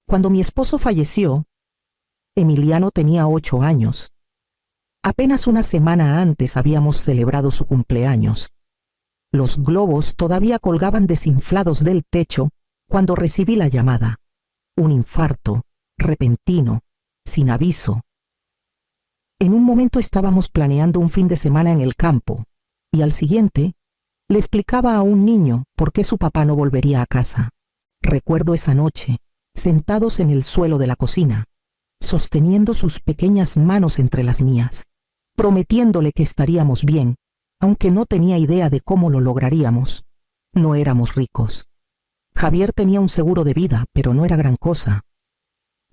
Cuando mi esposo falleció, Emiliano tenía 8 años. Apenas una semana antes habíamos celebrado su cumpleaños. Los globos todavía colgaban desinflados del techo cuando recibí la llamada. Un infarto, repentino, sin aviso. En un momento estábamos planeando un fin de semana en el campo, y al siguiente le explicaba a un niño por qué su papá no volvería a casa. Recuerdo esa noche, sentados en el suelo de la cocina, sosteniendo sus pequeñas manos entre las mías, prometiéndole que estaríamos bien, aunque no tenía idea de cómo lo lograríamos. No éramos ricos. Javier tenía un seguro de vida, pero no era gran cosa.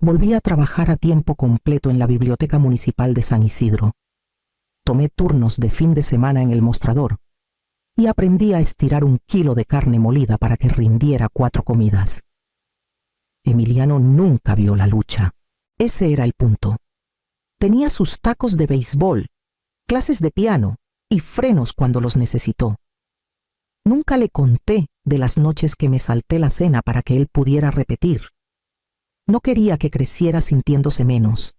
Volví a trabajar a tiempo completo en la Biblioteca Municipal de San Isidro. Tomé turnos de fin de semana en el mostrador y aprendí a estirar 1 kilo de carne molida para que rindiera 4 comidas. Emiliano nunca vio la lucha. Ese era el punto. Tenía sus tacos de béisbol, clases de piano y frenos cuando los necesitó. Nunca le conté de las noches que me salté la cena para que él pudiera repetir. No quería que creciera sintiéndose menos.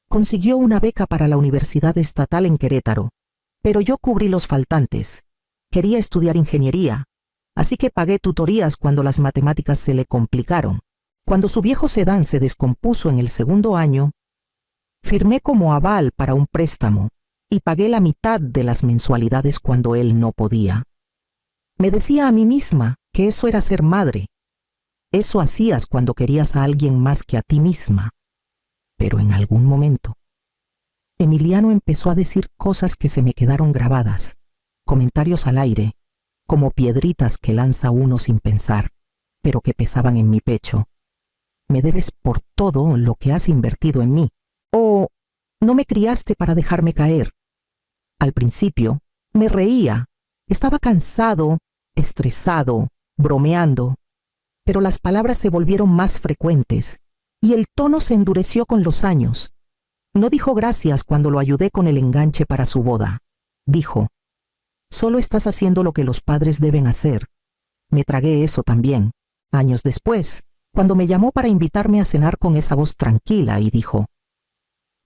Consiguió una beca para la Universidad Estatal en Querétaro, pero yo cubrí los faltantes. Quería estudiar ingeniería, así que pagué tutorías cuando las matemáticas se le complicaron. Cuando su viejo sedán se descompuso en el 2.º año, firmé como aval para un préstamo y pagué la mitad de las mensualidades cuando él no podía. Me decía a mí misma que eso era ser madre. Eso hacías cuando querías a alguien más que a ti misma. Pero en algún momento, Emiliano empezó a decir cosas que se me quedaron grabadas, comentarios al aire, como piedritas que lanza uno sin pensar, pero que pesaban en mi pecho. Me debes por todo lo que has invertido en mí. O no me criaste para dejarme caer. Al principio, me reía. Estaba cansado, estresado, bromeando. Pero las palabras se volvieron más frecuentes y el tono se endureció con los años. No dijo gracias cuando lo ayudé con el enganche para su boda. Dijo, solo estás haciendo lo que los padres deben hacer. Me tragué eso también. Años después, cuando me llamó para invitarme a cenar con esa voz tranquila y dijo,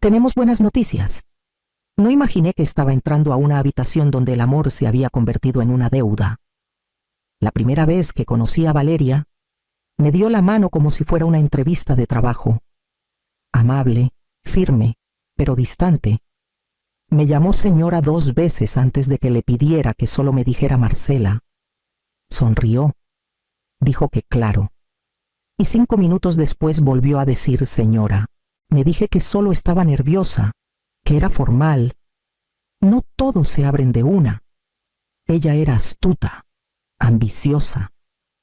tenemos buenas noticias. No imaginé que estaba entrando a una habitación donde el amor se había convertido en una deuda. La primera vez que conocí a Valeria, me dio la mano como si fuera una entrevista de trabajo. Amable, firme, pero distante. Me llamó señora 2 veces antes de que le pidiera que solo me dijera Marcela. Sonrió. Dijo que claro. Y 5 minutos después volvió a decir señora. Me dije que solo estaba nerviosa, que era formal. No todos se abren de una. Ella era astuta, ambiciosa,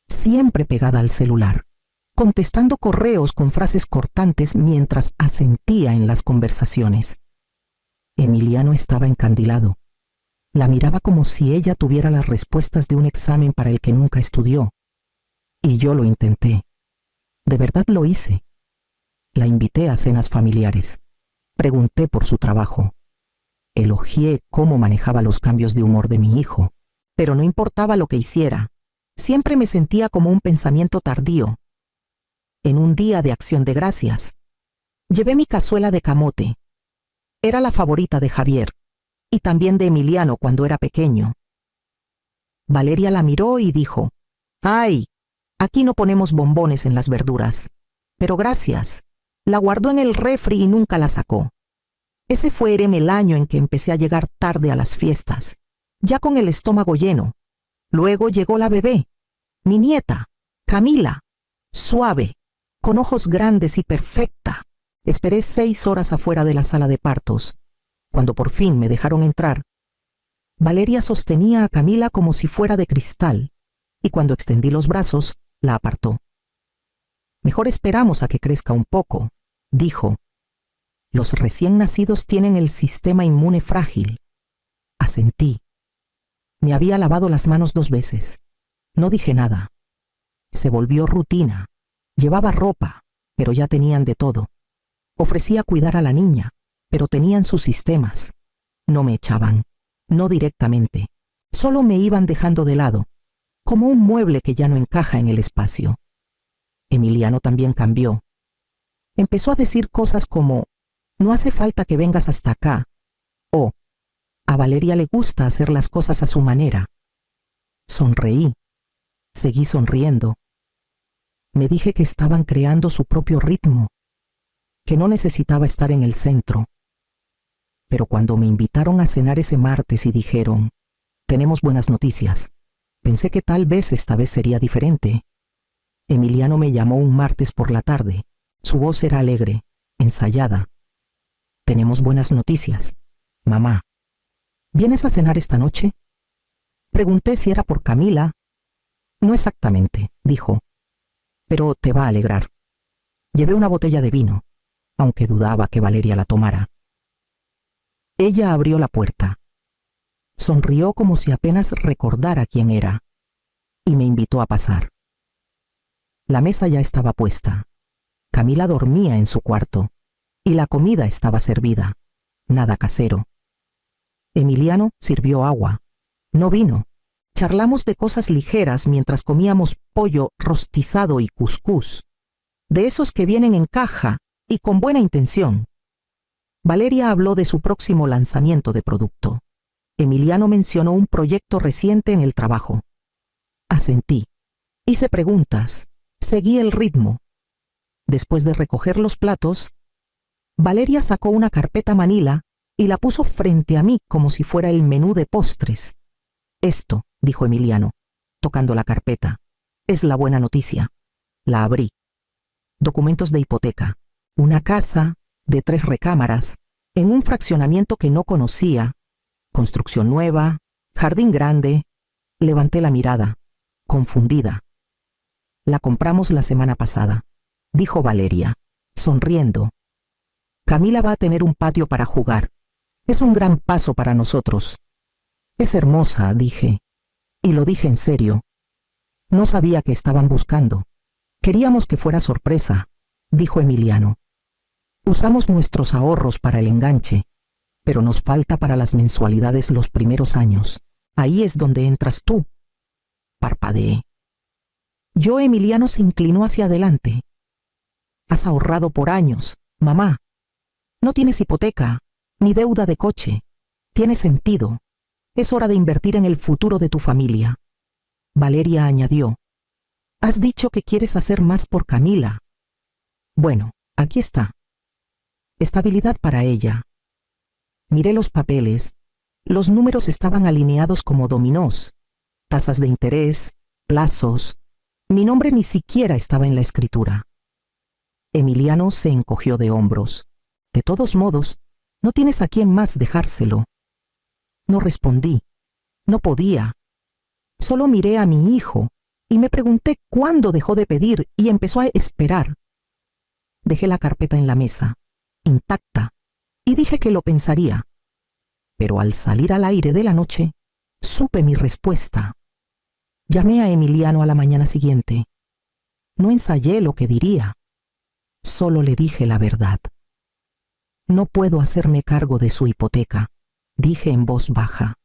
siempre pegada al celular, contestando correos con frases cortantes mientras asentía en las conversaciones. Emiliano estaba encandilado. La miraba como si ella tuviera las respuestas de un examen para el que nunca estudió. Y yo lo intenté. De verdad lo hice. La invité a cenas familiares. Pregunté por su trabajo. Elogié cómo manejaba los cambios de humor de mi hijo. Pero no importaba lo que hiciera. Siempre me sentía como un pensamiento tardío. En un día de Acción de Gracias, llevé mi cazuela de camote. Era la favorita de Javier, y también de Emiliano cuando era pequeño. Valeria la miró y dijo, «¡Ay! Aquí no ponemos bombones en las verduras. Pero gracias». La guardó en el refri y nunca la sacó. Ese fue el año en que empecé a llegar tarde a las fiestas, ya con el estómago lleno. Luego llegó la bebé, mi nieta, Camila, suave, con ojos grandes y perfecta. Esperé 6 horas afuera de la sala de partos. Cuando por fin me dejaron entrar, Valeria sostenía a Camila como si fuera de cristal, y cuando extendí los brazos, la apartó. Mejor esperamos a que crezca un poco, dijo. Los recién nacidos tienen el sistema inmune frágil. Asentí. Me había lavado las manos 2 veces. No dije nada. Se volvió rutina. Llevaba ropa, pero ya tenían de todo. Ofrecía cuidar a la niña, pero tenían sus sistemas. No me echaban, no directamente. Solo me iban dejando de lado, como un mueble que ya no encaja en el espacio. Emiliano también cambió. Empezó a decir cosas como, no hace falta que vengas hasta acá, o, a Valeria le gusta hacer las cosas a su manera. Sonreí. Seguí sonriendo. Me dije que estaban creando su propio ritmo, que no necesitaba estar en el centro. Pero cuando me invitaron a cenar ese martes y dijeron, tenemos buenas noticias, pensé que tal vez esta vez sería diferente. Emiliano me llamó un martes por la tarde. Su voz era alegre, ensayada. Tenemos buenas noticias. Mamá, ¿vienes a cenar esta noche? Pregunté si era por Camila. No exactamente, dijo, pero te va a alegrar. Llevé una botella de vino, aunque dudaba que Valeria la tomara. Ella abrió la puerta. Sonrió como si apenas recordara quién era, y me invitó a pasar. La mesa ya estaba puesta. Camila dormía en su cuarto, y la comida estaba servida, nada casero. Emiliano sirvió agua, no vino. Charlamos de cosas ligeras mientras comíamos pollo rostizado y cuscús, de esos que vienen en caja y con buena intención. Valeria habló de su próximo lanzamiento de producto. Emiliano mencionó un proyecto reciente en el trabajo. Asentí. Hice preguntas. Seguí el ritmo. Después de recoger los platos, Valeria sacó una carpeta manila y la puso frente a mí como si fuera el menú de postres. Esto, dijo Emiliano, tocando la carpeta, es la buena noticia. La abrí. Documentos de hipoteca. Una casa de 3 recámaras, en un fraccionamiento que no conocía, construcción nueva, jardín grande. Levanté la mirada, confundida. La compramos la semana pasada, dijo Valeria, sonriendo. Camila va a tener un patio para jugar. Es un gran paso para nosotros. Es hermosa, dije, y lo dije en serio. No sabía qué estaban buscando. Queríamos que fuera sorpresa, dijo Emiliano. Usamos nuestros ahorros para el enganche, pero nos falta para las mensualidades los primeros años. Ahí es donde entras tú. Parpadeé. Emiliano se inclinó hacia adelante. Has ahorrado por años, mamá. No tienes hipoteca, ni deuda de coche. Tiene sentido. Es hora de invertir en el futuro de tu familia. Valeria añadió. Has dicho que quieres hacer más por Camila. Bueno, aquí está. Estabilidad para ella. Miré los papeles. Los números estaban alineados como dominós. Tasas de interés, plazos. Mi nombre ni siquiera estaba en la escritura. Emiliano se encogió de hombros. De todos modos, no tienes a quién más dejárselo. No respondí. No podía. Solo miré a mi hijo y me pregunté cuándo dejó de pedir y empezó a esperar. Dejé la carpeta en la mesa, intacta, y dije que lo pensaría. Pero al salir al aire de la noche, supe mi respuesta. Llamé a Emiliano a la mañana siguiente. No ensayé lo que diría. Solo le dije la verdad. No puedo hacerme cargo de su hipoteca, dije en voz baja.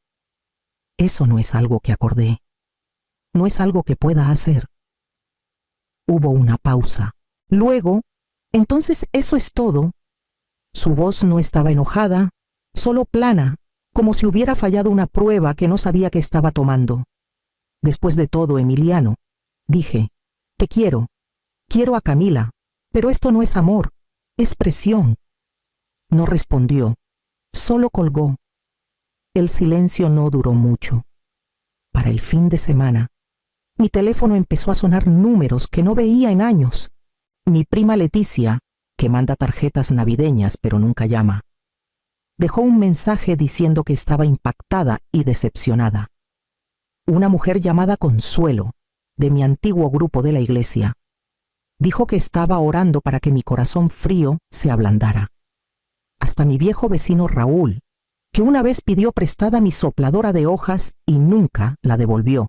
Eso no es algo que acordé. No es algo que pueda hacer. Hubo una pausa. Luego, entonces eso es todo. Su voz no estaba enojada, solo plana, como si hubiera fallado una prueba que no sabía que estaba tomando. Después de todo, Emiliano, dije, te quiero. Quiero a Camila, pero esto no es amor, es presión. No respondió, solo colgó. El silencio no duró mucho. Para el fin de semana, mi teléfono empezó a sonar números que no veía en años. Mi prima Leticia, que manda tarjetas navideñas pero nunca llama, dejó un mensaje diciendo que estaba impactada y decepcionada. Una mujer llamada Consuelo, de mi antiguo grupo de la iglesia, dijo que estaba orando para que mi corazón frío se ablandara. Hasta mi viejo vecino Raúl, que una vez pidió prestada mi sopladora de hojas y nunca la devolvió,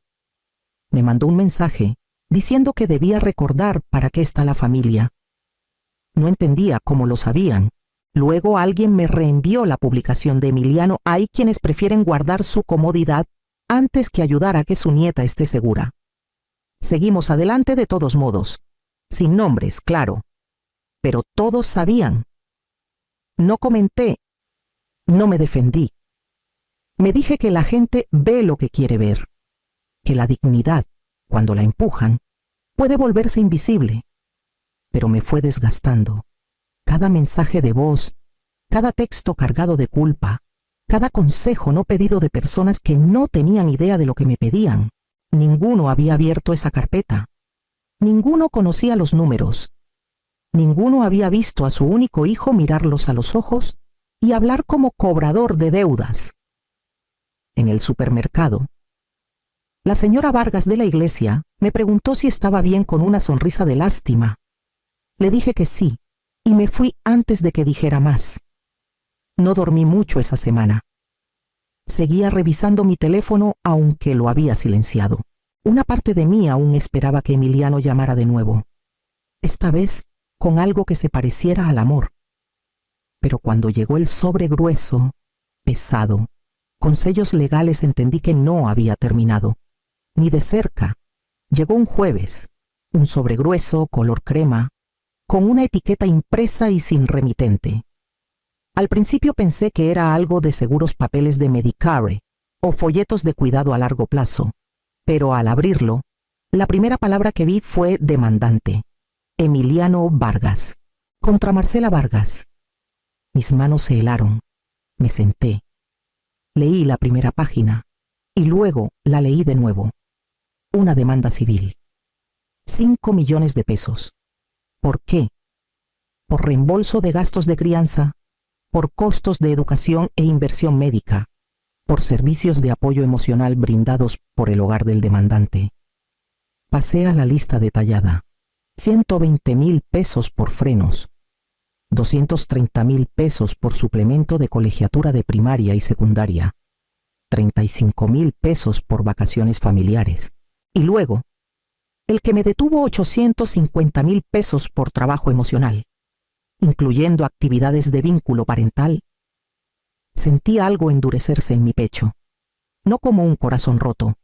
me mandó un mensaje diciendo que debía recordar para qué está la familia. No entendía cómo lo sabían. Luego alguien me reenvió la publicación de Emiliano. Hay quienes prefieren guardar su comodidad antes que ayudar a que su nieta esté segura. Seguimos adelante de todos modos. Sin nombres, claro. pero todos sabían. No comenté, no me defendí. Me dije que la gente ve lo que quiere ver, que la dignidad, cuando la empujan, puede volverse invisible. Pero me fue desgastando. Cada mensaje de voz, cada texto cargado de culpa, cada consejo no pedido de personas que no tenían idea de lo que me pedían. Ninguno había abierto esa carpeta. Ninguno conocía los números. Ninguno había visto a su único hijo mirarlos a los ojos y hablar como cobrador de deudas. En el supermercado, la señora Vargas de la iglesia me preguntó si estaba bien con una sonrisa de lástima. Le dije que sí, y me fui antes de que dijera más. No dormí mucho esa semana. Seguía revisando mi teléfono aunque lo había silenciado. Una parte de mí aún esperaba que Emiliano llamara de nuevo. Esta vez con algo que se pareciera al amor. Pero cuando llegó el sobre grueso, pesado, con sellos legales, entendí que no había terminado. Ni de cerca. Llegó un jueves, un sobre grueso, color crema, con una etiqueta impresa y sin remitente. Al principio pensé que era algo de seguros papeles de Medicare o folletos de cuidado a largo plazo, pero al abrirlo, la primera palabra que vi fue demandante. Emiliano Vargas, contra Marcela Vargas. Mis manos se helaron. Me senté. Leí la primera página y luego la leí de nuevo. Una demanda civil. 5 millones de pesos. ¿Por qué? Por reembolso de gastos de crianza, por costos de educación e inversión médica, por servicios de apoyo emocional brindados por el hogar del demandante. Pasé a la lista detallada. 120,000 pesos por frenos, 230,000 pesos por suplemento de colegiatura de primaria y secundaria, 35,000 pesos por vacaciones familiares, y luego, el que me detuvo 850,000 pesos por trabajo emocional, incluyendo actividades de vínculo parental. Sentí algo endurecerse en mi pecho, no como un corazón roto,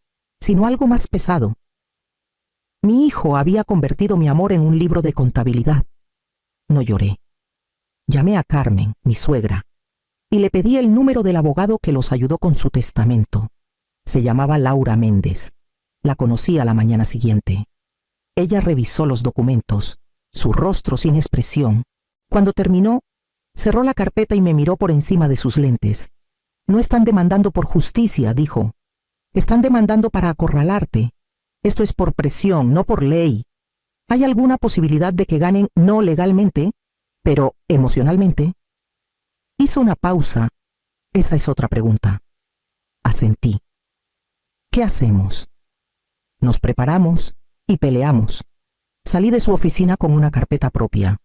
sino algo más pesado. Mi hijo había convertido mi amor en un libro de contabilidad. No lloré. Llamé a Carmen, mi suegra, y le pedí el número del abogado que los ayudó con su testamento. Se llamaba Laura Méndez. La conocí a la mañana siguiente. Ella revisó los documentos, su rostro sin expresión. Cuando terminó, cerró la carpeta y me miró por encima de sus lentes. No están demandando por justicia, dijo. Están demandando para acorralarte. Esto es por presión, no por ley. ¿Hay alguna posibilidad de que ganen no legalmente, pero emocionalmente? Hizo una pausa. Esa es otra pregunta. Asentí. ¿Qué hacemos? Nos preparamos y peleamos. Salí de su oficina con una carpeta propia.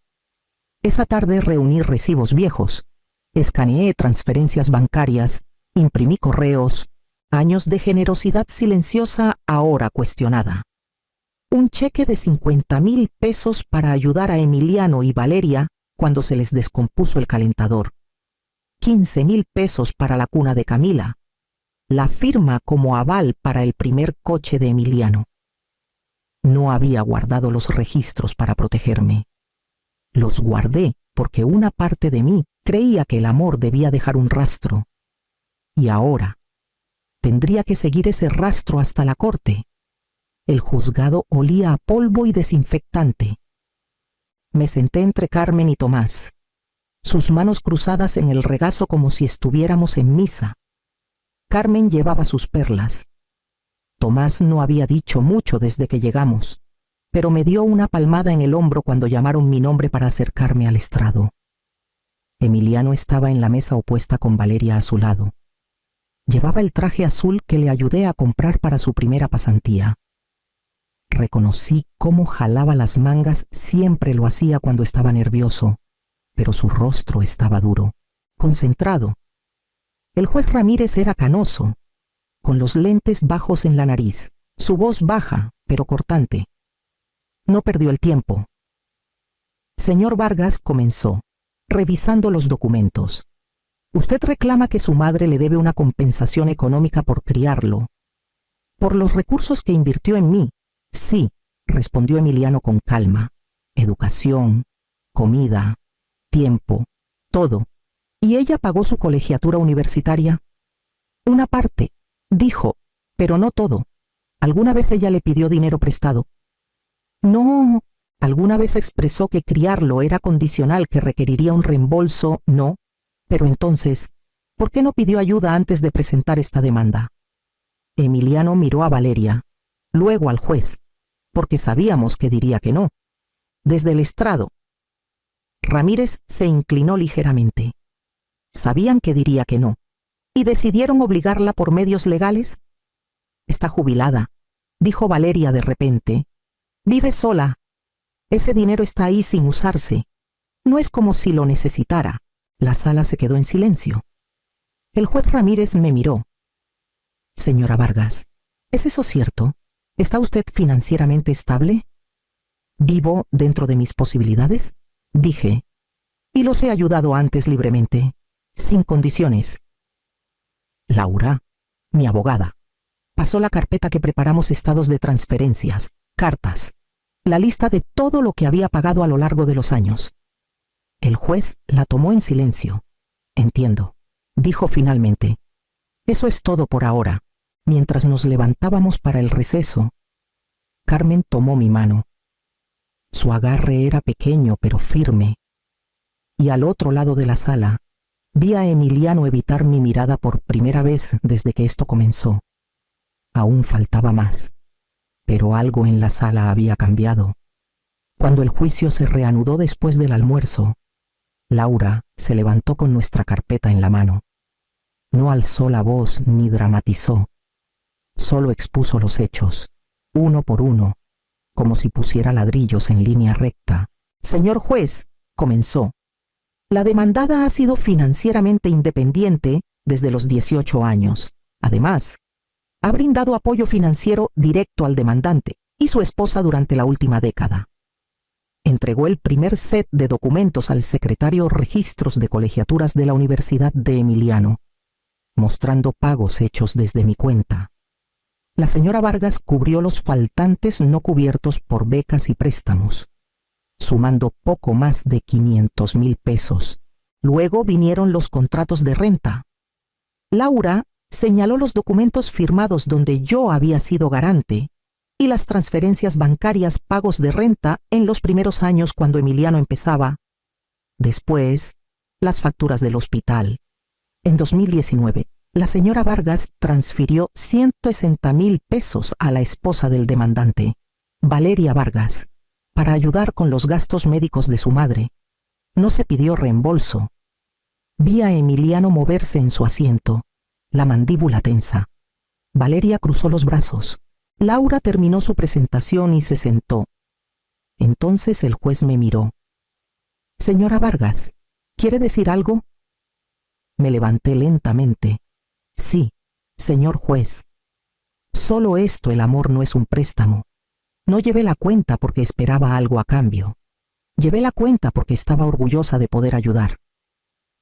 Esa tarde reuní recibos viejos, escaneé transferencias bancarias, imprimí correos, años de generosidad silenciosa ahora cuestionada. Un cheque de 50,000 pesos para ayudar a Emiliano y Valeria cuando se les descompuso el calentador. 15,000 pesos para la cuna de Camila. La firma como aval para el primer coche de Emiliano. No había guardado los registros para protegerme. Los guardé porque una parte de mí creía que el amor debía dejar un rastro. Y ahora tendría que seguir ese rastro hasta la corte. El juzgado olía a polvo y desinfectante. Me senté entre Carmen y Tomás, sus manos cruzadas en el regazo como si estuviéramos en misa. Carmen llevaba sus perlas. Tomás no había dicho mucho desde que llegamos, pero me dio una palmada en el hombro cuando llamaron mi nombre para acercarme al estrado. Emiliano estaba en la mesa opuesta con Valeria a su lado. Llevaba el traje azul que le ayudé a comprar para su primera pasantía. Reconocí cómo jalaba las mangas, siempre lo hacía cuando estaba nervioso, pero su rostro estaba duro, concentrado. El juez Ramírez era canoso, con los lentes bajos en la nariz, su voz baja, pero cortante. No perdió el tiempo. Señor Vargas, comenzó, revisando los documentos. Usted reclama que su madre le debe una compensación económica por criarlo. Por los recursos que invirtió en mí. Sí, respondió Emiliano con calma. Educación, comida, tiempo, todo. ¿Y ella pagó su colegiatura universitaria? Una parte, dijo, pero no todo. ¿Alguna vez ella le pidió dinero prestado? No. ¿Alguna vez expresó que criarlo era condicional, que requeriría un reembolso? No. Pero entonces, ¿por qué no pidió ayuda antes de presentar esta demanda? Emiliano miró a Valeria, luego al juez, porque sabíamos que diría que no. Desde el estrado, Ramírez se inclinó ligeramente. Sabían que diría que no, y decidieron obligarla por medios legales. Está jubilada, dijo Valeria de repente. Vive sola. Ese dinero está ahí sin usarse. No es como si lo necesitara. La sala se quedó en silencio. El juez Ramírez me miró. Señora Vargas, ¿es eso cierto? ¿Está usted financieramente estable? ¿Vivo dentro de mis posibilidades? Dije. Y los he ayudado antes libremente, sin condiciones. Laura, mi abogada, pasó la carpeta que preparamos, estados de transferencias, cartas, la lista de todo lo que había pagado a lo largo de los años. El juez la tomó en silencio. Entiendo, dijo finalmente. Eso es todo por ahora. Mientras nos levantábamos para el receso, Carmen tomó mi mano. Su agarre era pequeño pero firme. Y al otro lado de la sala, vi a Emiliano evitar mi mirada por primera vez desde que esto comenzó. Aún faltaba más. Pero algo en la sala había cambiado. Cuando el juicio se reanudó después del almuerzo, Laura se levantó con nuestra carpeta en la mano. No alzó la voz ni dramatizó. Solo expuso los hechos, uno por uno, como si pusiera ladrillos en línea recta. Señor juez, comenzó. La demandada ha sido financieramente independiente desde los 18 años. Además, ha brindado apoyo financiero directo al demandante y su esposa durante la última década. Entregó el primer set de documentos al secretario Registros de Colegiaturas de la Universidad de Emiliano, mostrando pagos hechos desde mi cuenta. La señora Vargas cubrió los faltantes no cubiertos por becas y préstamos, sumando poco más de 500,000 pesos. Luego vinieron los contratos de renta. Laura señaló los documentos firmados donde yo había sido garante y las transferencias bancarias, pagos de renta en los primeros años cuando Emiliano empezaba. Después, las facturas del hospital. En 2019, la señora Vargas transfirió 160,000 pesos a la esposa del demandante, Valeria Vargas, para ayudar con los gastos médicos de su madre. No se pidió reembolso. Vi a Emiliano moverse en su asiento, la mandíbula tensa. Valeria cruzó los brazos. Laura terminó su presentación y se sentó. Entonces el juez me miró. Señora Vargas, ¿quiere decir algo? Me levanté lentamente. Sí, señor juez. Solo esto, el amor no es un préstamo. No llevé la cuenta porque esperaba algo a cambio. Llevé la cuenta porque estaba orgullosa de poder ayudar.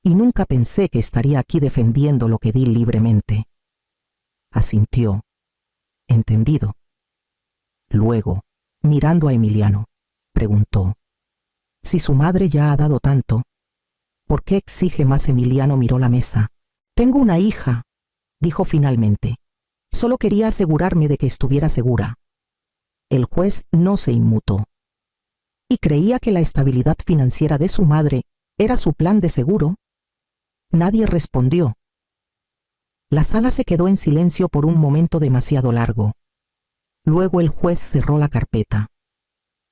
Y nunca pensé que estaría aquí defendiendo lo que di libremente. Asintió. Entendido. Luego, mirando a Emiliano, preguntó, si su madre ya ha dado tanto, ¿por qué exige más? Emiliano miró la mesa. Tengo una hija, dijo finalmente. Solo quería asegurarme de que estuviera segura. El juez no se inmutó. ¿Y creía que la estabilidad financiera de su madre era su plan de seguro? Nadie respondió. La sala se quedó en silencio por un momento demasiado largo. Luego el juez cerró la carpeta.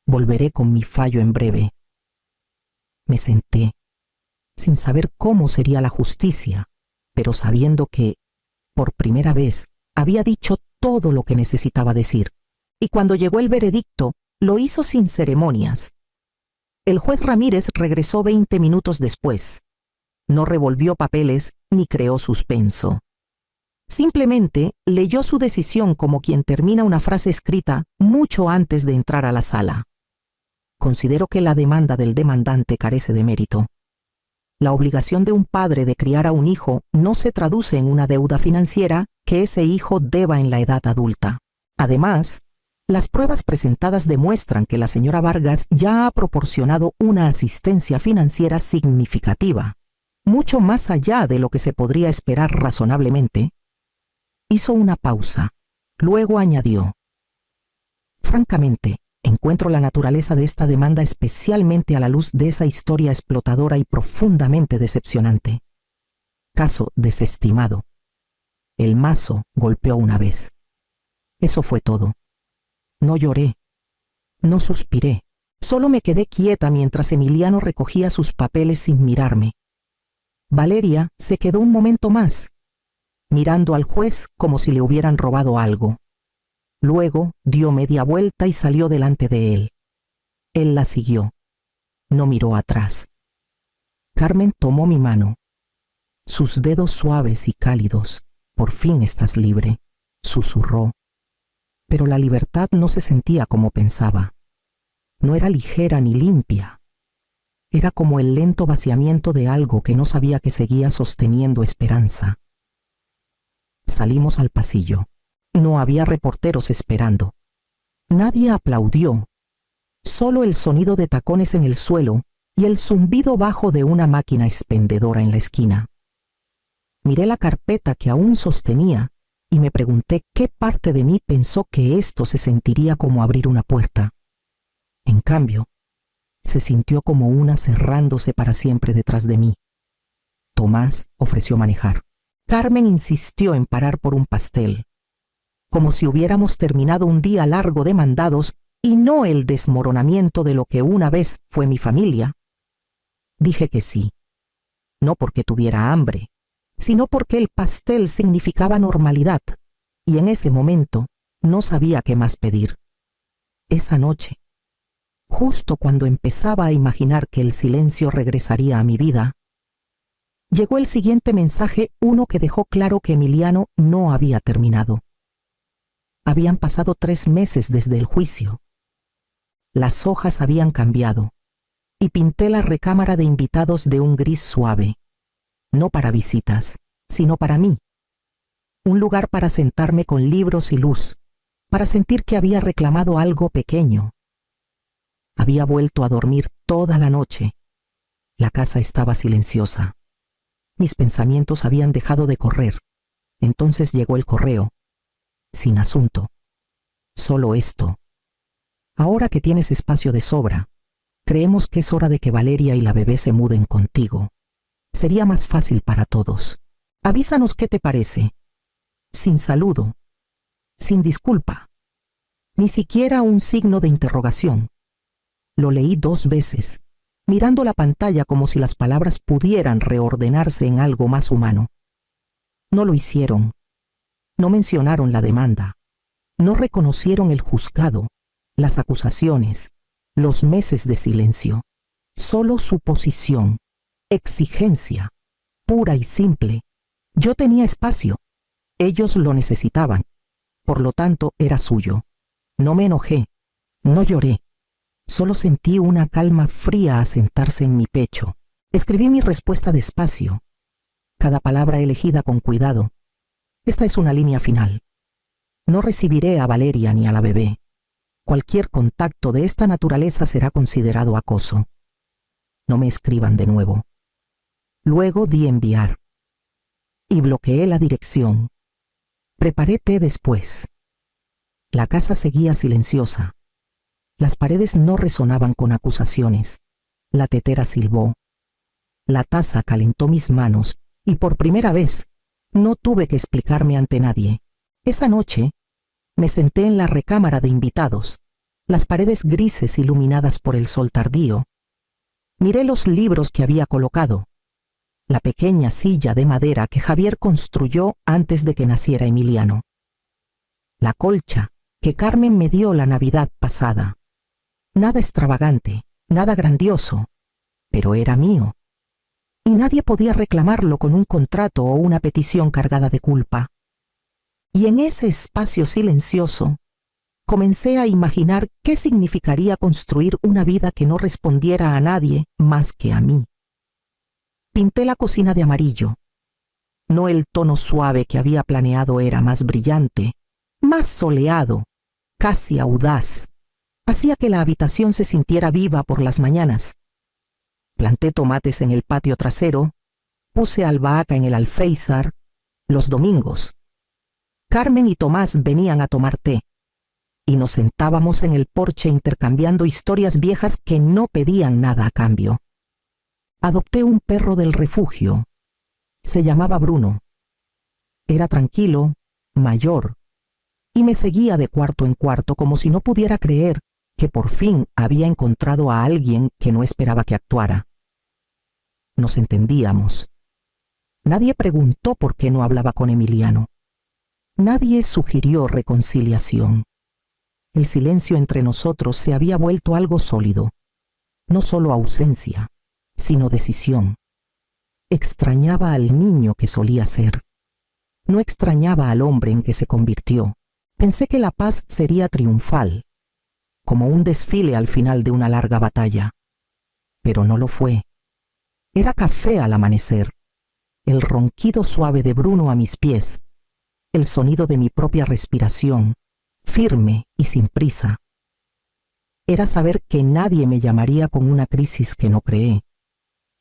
Volveré con mi fallo en breve. Me senté, sin saber cómo sería la justicia, pero sabiendo que, por primera vez, había dicho todo lo que necesitaba decir. Y cuando llegó el veredicto, lo hizo sin ceremonias. El juez Ramírez regresó 20 minutos después. No revolvió papeles ni creó suspenso. Simplemente leyó su decisión como quien termina una frase escrita mucho antes de entrar a la sala. Considero que la demanda del demandante carece de mérito. La obligación de un padre de criar a un hijo no se traduce en una deuda financiera que ese hijo deba en la edad adulta. Además, Las pruebas presentadas demuestran que la señora Vargas ya ha proporcionado una asistencia financiera significativa, mucho más allá de lo que se podría esperar razonablemente. Hizo una pausa, luego añadió: francamente, encuentro la naturaleza de esta demanda especialmente a la luz de esa historia explotadora y profundamente decepcionante. Caso desestimado. El mazo golpeó una vez. Eso fue todo. No lloré, no suspiré, solo me quedé quieta mientras Emiliano recogía sus papeles sin mirarme. Valeria se quedó un momento más, mirando al juez como si le hubieran robado algo. Luego dio media vuelta y salió delante de él. Él la siguió. No miró atrás. Carmen tomó mi mano. Sus dedos suaves y cálidos. «Por fin estás libre», susurró. Pero la libertad no se sentía como pensaba. No era ligera ni limpia. Era como el lento vaciamiento de algo que no sabía que seguía sosteniendo esperanza. Salimos al pasillo. No había reporteros esperando. Nadie aplaudió. Solo el sonido de tacones en el suelo y el zumbido bajo de una máquina expendedora en la esquina. Miré la carpeta que aún sostenía y me pregunté qué parte de mí pensó que esto se sentiría como abrir una puerta. En cambio, se sintió como una cerrándose para siempre detrás de mí. Tomás ofreció manejar. Carmen insistió en parar por un pastel, como si hubiéramos terminado un día largo de mandados y no el desmoronamiento de lo que una vez fue mi familia. Dije que sí, no porque tuviera hambre, sino porque el pastel significaba normalidad, y en ese momento no sabía qué más pedir. Esa noche, justo cuando empezaba a imaginar que el silencio regresaría a mi vida, llegó el siguiente mensaje, uno que dejó claro que Emiliano no había terminado. Habían pasado 3 meses desde el juicio. Las hojas habían cambiado, y pinté la recámara de invitados de un gris suave. No para visitas, sino para mí. Un lugar para sentarme con libros y luz, para sentir que había reclamado algo pequeño. Había vuelto a dormir toda la noche. La casa estaba silenciosa. Mis pensamientos habían dejado de correr. Entonces llegó el correo. Sin asunto. Solo esto. Ahora que tienes espacio de sobra, creemos que es hora de que Valeria y la bebé se muden contigo. Sería más fácil para todos. Avísanos qué te parece. Sin saludo. Sin disculpa. Ni siquiera un signo de interrogación. Lo leí 2 veces, mirando la pantalla como si las palabras pudieran reordenarse en algo más humano. No lo hicieron. No mencionaron la demanda. No reconocieron el juzgado, las acusaciones, los meses de silencio. Solo suposición. Exigencia, pura y simple. Yo tenía espacio. Ellos lo necesitaban. Por lo tanto, era suyo. No me enojé. No lloré. Solo sentí una calma fría asentarse en mi pecho. Escribí mi respuesta despacio. Cada palabra elegida con cuidado. Esta es una línea final. No recibiré a Valeria ni a la bebé. Cualquier contacto de esta naturaleza será considerado acoso. No me escriban de nuevo. Luego di enviar. Y bloqueé la dirección. Preparé té después. La casa seguía silenciosa. Las paredes no resonaban con acusaciones. La tetera silbó. La taza calentó mis manos y por primera vez no tuve que explicarme ante nadie. Esa noche me senté en la recámara de invitados, las paredes grises iluminadas por el sol tardío. Miré los libros que había colocado, la pequeña silla de madera que Javier construyó antes de que naciera Emiliano, la colcha que Carmen me dio la Navidad pasada. Nada extravagante, nada grandioso, pero era mío. Y nadie podía reclamarlo con un contrato o una petición cargada de culpa. Y en ese espacio silencioso, comencé a imaginar qué significaría construir una vida que no respondiera a nadie más que a mí. Pinté la cocina de amarillo. No el tono suave que había planeado, era más brillante, más soleado, casi audaz, hacía que la habitación se sintiera viva por las mañanas. Planté tomates en el patio trasero, puse albahaca en el alféizar los domingos. Carmen y Tomás venían a tomar té, y nos sentábamos en el porche intercambiando historias viejas que no pedían nada a cambio. Adopté un perro del refugio. Se llamaba Bruno. Era tranquilo, mayor, y me seguía de cuarto en cuarto como si no pudiera creer que por fin había encontrado a alguien que no esperaba que actuara. Nos entendíamos. Nadie preguntó por qué no hablaba con Emiliano. Nadie sugirió reconciliación. El silencio entre nosotros se había vuelto algo sólido. No solo ausencia, sino decisión. Extrañaba al niño que solía ser. No extrañaba al hombre en que se convirtió. Pensé que la paz sería triunfal, como un desfile al final de una larga batalla. Pero no lo fue. Era café al amanecer, el ronquido suave de Bruno a mis pies, el sonido de mi propia respiración, firme y sin prisa. Era saber que nadie me llamaría con una crisis que no creé,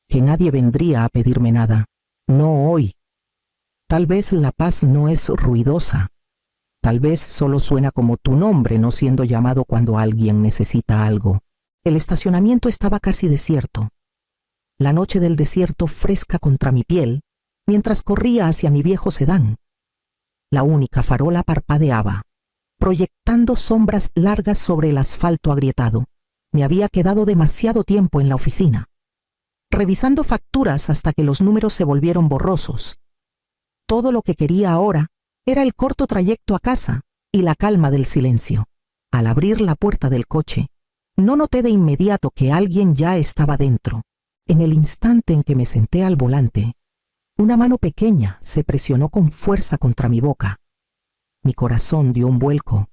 que nadie vendría a pedirme nada, no hoy. Tal vez la paz no es ruidosa, tal vez solo suena como tu nombre no siendo llamado cuando alguien necesita algo. El estacionamiento estaba casi desierto. La noche del desierto fresca contra mi piel, mientras corría hacia mi viejo sedán. La única farola parpadeaba, proyectando sombras largas sobre el asfalto agrietado. Me había quedado demasiado tiempo en la oficina, revisando facturas hasta que los números se volvieron borrosos. Todo lo que quería ahora era el corto trayecto a casa y la calma del silencio. Al abrir la puerta del coche, no noté de inmediato que alguien ya estaba dentro. En el instante en que me senté al volante, una mano pequeña se presionó con fuerza contra mi boca. Mi corazón dio un vuelco.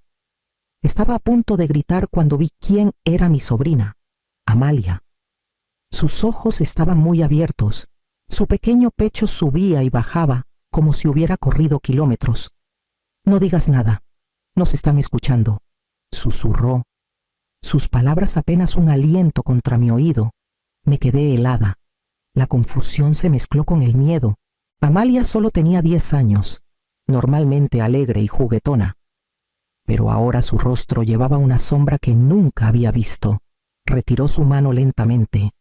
Estaba a punto de gritar cuando vi quién era mi sobrina, Amalia. Sus ojos estaban muy abiertos, su pequeño pecho subía y bajaba como si hubiera corrido kilómetros. No digas nada, nos están escuchando, susurró. Sus palabras apenas un aliento contra mi oído. Me quedé helada. La confusión se mezcló con el miedo. Amalia solo tenía 10 años, normalmente alegre y juguetona. Pero ahora su rostro llevaba una sombra que nunca había visto. Retiró su mano lentamente,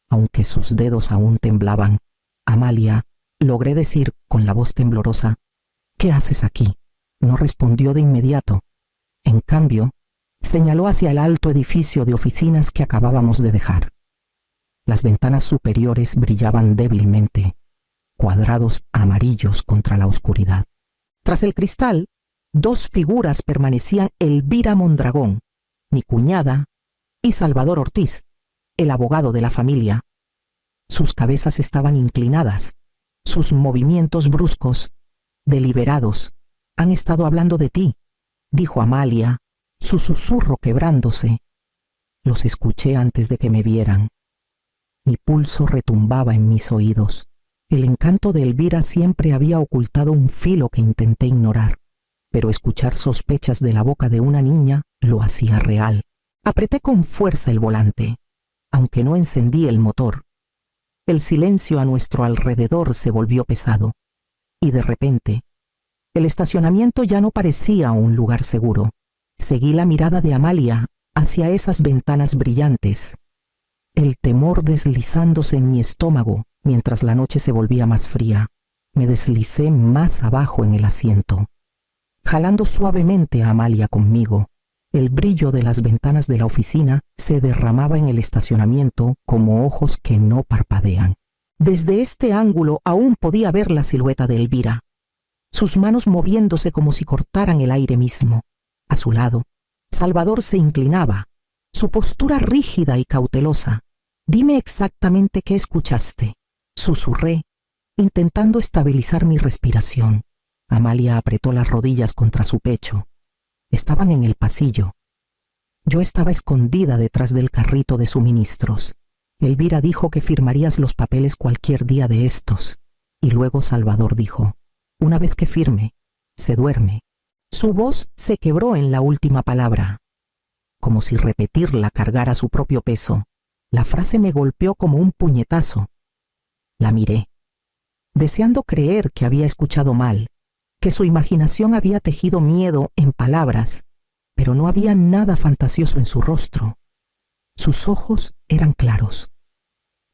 aunque sus dedos aún temblaban. Amalia, logré decir con la voz temblorosa, ¿qué haces aquí? No respondió de inmediato. En cambio, señaló hacia el alto edificio de oficinas que acabábamos de dejar. Las ventanas superiores brillaban débilmente, cuadrados amarillos contra la oscuridad. Tras el cristal, 2 figuras permanecían: Elvira Mondragón, mi cuñada, y Salvador Ortiz, el abogado de la familia. Sus cabezas estaban inclinadas, sus movimientos bruscos, deliberados. Han estado hablando de ti, dijo Amalia, su susurro quebrándose. Los escuché antes de que me vieran. Mi pulso retumbaba en mis oídos. El encanto de Elvira siempre había ocultado un filo que intenté ignorar, pero escuchar sospechas de la boca de una niña lo hacía real. Apreté con fuerza el volante, aunque no encendí el motor. El silencio a nuestro alrededor se volvió pesado, y de repente, el estacionamiento ya no parecía un lugar seguro. Seguí la mirada de Amalia hacia esas ventanas brillantes, el temor deslizándose en mi estómago mientras la noche se volvía más fría. Me deslicé más abajo en el asiento, jalando suavemente a Amalia conmigo. El brillo de las ventanas de la oficina se derramaba en el estacionamiento como ojos que no parpadean. Desde este ángulo aún podía ver la silueta de Elvira, sus manos moviéndose como si cortaran el aire mismo. A su lado, Salvador se inclinaba, su postura rígida y cautelosa. Dime exactamente qué escuchaste, susurré, intentando estabilizar mi respiración. Amalia apretó las rodillas contra su pecho. Estaban en el pasillo. Yo estaba escondida detrás del carrito de suministros. Elvira dijo que firmarías los papeles cualquier día de estos. Y luego Salvador dijo, una vez que firme, se duerme. Su voz se quebró en la última palabra. Como si repetirla cargara su propio peso, la frase me golpeó como un puñetazo. La miré, deseando creer que había escuchado mal, que su imaginación había tejido miedo en palabras, pero no había nada fantasioso en su rostro. Sus ojos eran claros,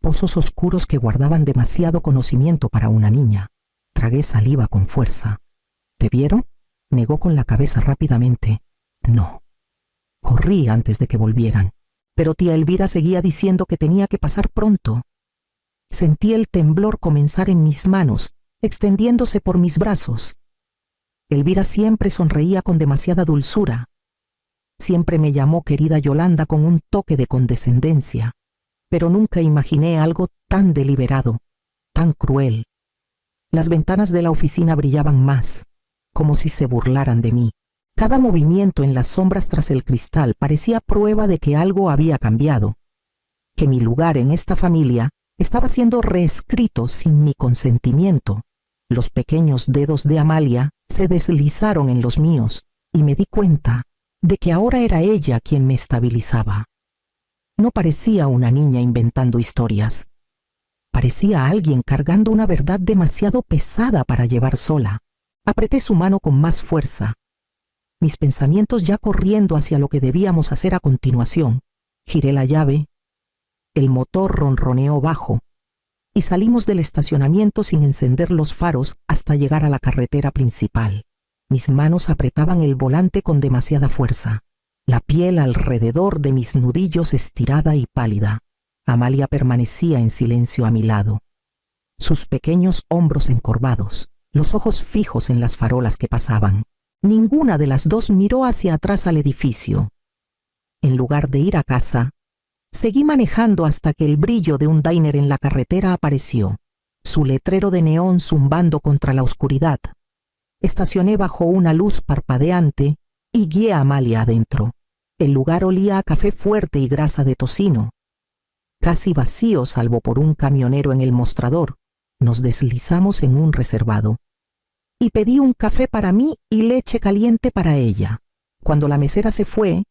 pozos oscuros que guardaban demasiado conocimiento para una niña. Tragué saliva con fuerza. ¿Te vieron? Negó con la cabeza rápidamente. No. Corrí antes de que volvieran, pero tía Elvira seguía diciendo que tenía que pasar pronto. Sentí el temblor comenzar en mis manos, extendiéndose por mis brazos. Elvira siempre sonreía con demasiada dulzura. Siempre me llamó querida Yolanda con un toque de condescendencia, pero nunca imaginé algo tan deliberado, tan cruel. Las ventanas de la oficina brillaban más, como si se burlaran de mí. Cada movimiento en las sombras tras el cristal parecía prueba de que algo había cambiado, que mi lugar en esta familia estaba siendo reescrito sin mi consentimiento. Los pequeños dedos de Amalia se deslizaron en los míos y me di cuenta de que ahora era ella quien me estabilizaba. No parecía una niña inventando historias. Parecía alguien cargando una verdad demasiado pesada para llevar sola. Apreté su mano con más fuerza, mis pensamientos ya corriendo hacia lo que debíamos hacer a continuación. Giré la llave, el motor ronroneó bajo y salimos del estacionamiento sin encender los faros hasta llegar a la carretera principal. Mis manos apretaban el volante con demasiada fuerza, la piel alrededor de mis nudillos estirada y pálida. Amalia permanecía en silencio a mi lado, sus pequeños hombros encorvados, los ojos fijos en las farolas que pasaban. Ninguna de las dos miró hacia atrás al edificio. En lugar de ir a casa, seguí manejando hasta que el brillo de un diner en la carretera apareció, su letrero de neón zumbando contra la oscuridad. Estacioné bajo una luz parpadeante y guié a Amalia adentro. El lugar olía a café fuerte y grasa de tocino. Casi vacío salvo por un camionero en el mostrador, nos deslizamos en un reservado. Y pedí un café para mí y leche caliente para ella. Cuando la mesera se fue,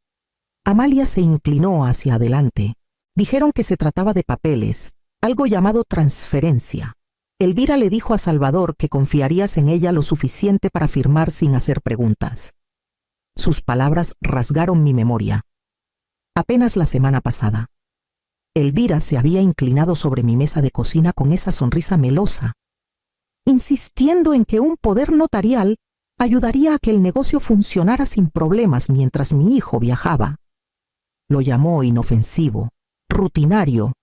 Amalia se inclinó hacia adelante. Dijeron que se trataba de papeles, algo llamado transferencia. Elvira le dijo a Salvador que confiarías en ella lo suficiente para firmar sin hacer preguntas. Sus palabras rasgaron mi memoria. Apenas la semana pasada, Elvira se había inclinado sobre mi mesa de cocina con esa sonrisa melosa, insistiendo en que un poder notarial ayudaría a que el negocio funcionara sin problemas mientras mi hijo viajaba. Lo llamó inofensivo, rutinario.